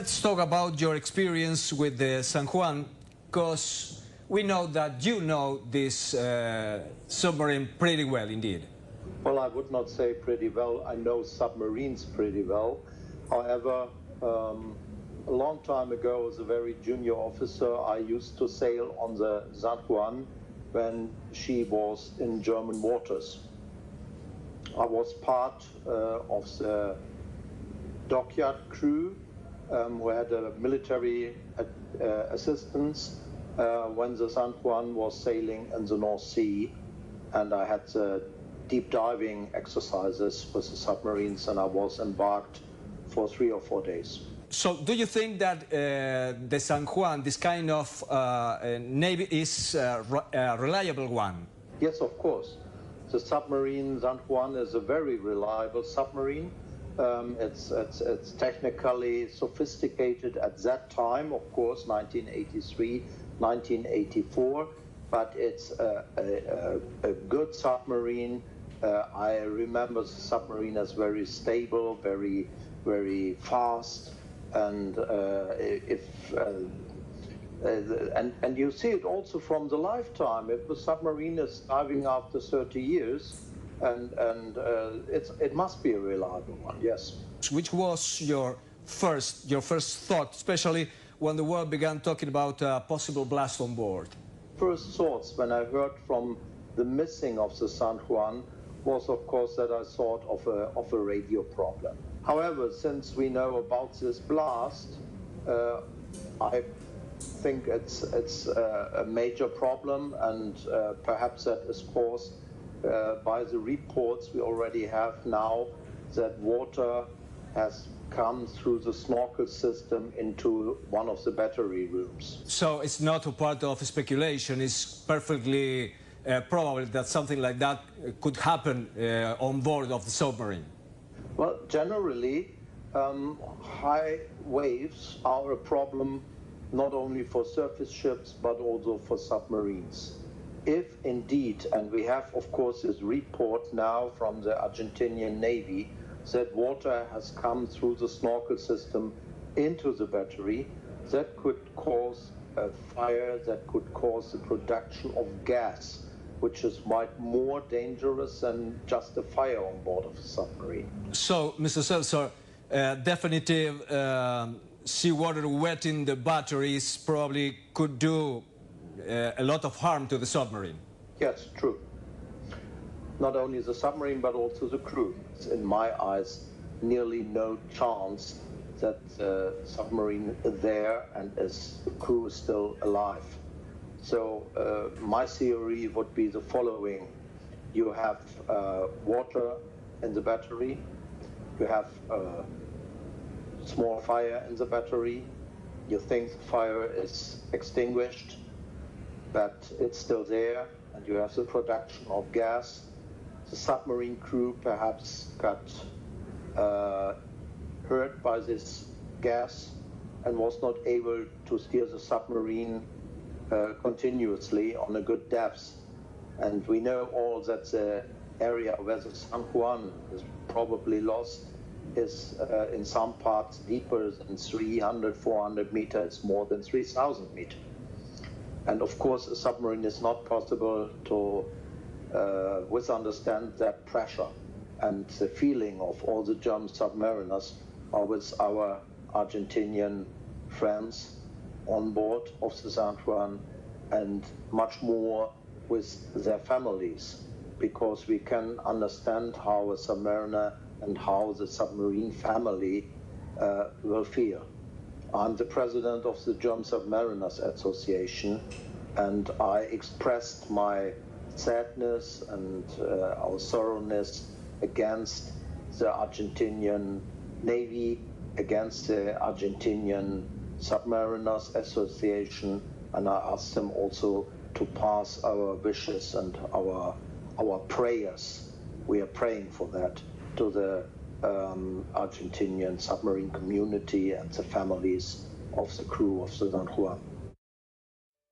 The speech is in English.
Let's talk about your experience with the San Juan, because we know that you know this submarine pretty well indeed. Well, I would not say pretty well. I know submarines pretty well. However, a long time ago, as a very junior officer, I used to sail on the San Juan when she was in German waters. I was part of the dockyard crew who had a military assistance when the San Juan was sailing in the North Sea, and I had the deep diving exercises with the submarines, and I was embarked for 3 or 4 days. So do you think that the San Juan, this kind of navy, is a reliable one? Yes, of course. The submarine San Juan is a very reliable submarine. It's technically sophisticated at that time, of course, 1983, 1984, but it's a good submarine. I remember the submarine as very stable, very fast, and and you see it also from the lifetime. If the submarine is diving after 30 years, and it must be a reliable one, yes. Which was your first thought, especially when the world began talking about a possible blast on board? First thoughts when I heard from the missing of the San Juan was, of course, that I thought of a radio problem. However, since we know about this blast, I think it's a major problem, and perhaps that is caused by the reports we already have now that water has come through the snorkel system into one of the battery rooms. So it's not a part of speculation, it's perfectly probable that something like that could happen on board of the submarine? Well, generally, high waves are a problem not only for surface ships but also for submarines. If indeed, and we have of course this report now from the Argentinian Navy, that water has come through the snorkel system into the battery, that could cause a fire, that could cause the production of gas, which is quite more dangerous than just a fire on board of a submarine. So, Mr. Seltzer, definitive seawater wetting the batteries probably could do a lot of harm to the submarine. Yes, true. Not only the submarine, but also the crew. It's, in my eyes, nearly no chance that the submarine is there and the crew is still alive. So my theory would be the following. You have water in the battery, you have a small fire in the battery, you think the fire is extinguished, but it's still there, and you have the production of gas. The submarine crew perhaps got hurt by this gas and was not able to steer the submarine continuously on a good depth. And we know all that the area where the San Juan is probably lost is in some parts deeper than 300, 400 meters, it's more than 3,000 meters. And of course, a submarine is not possible to withstand that pressure. And the feeling of all the German submariners are with our Argentinian friends on board of the San Juan, and much more with their families, because we can understand how a submariner and how the submarine family will feel. I'm the president of the German Submariners Association, and I expressed my sadness and our sorrowness against the Argentinian Navy, against the Argentinian Submariners Association, and I asked them also to pass our wishes and our prayers. We are praying for that to the Argentinian submarine community and the families of the crew of the San Juan.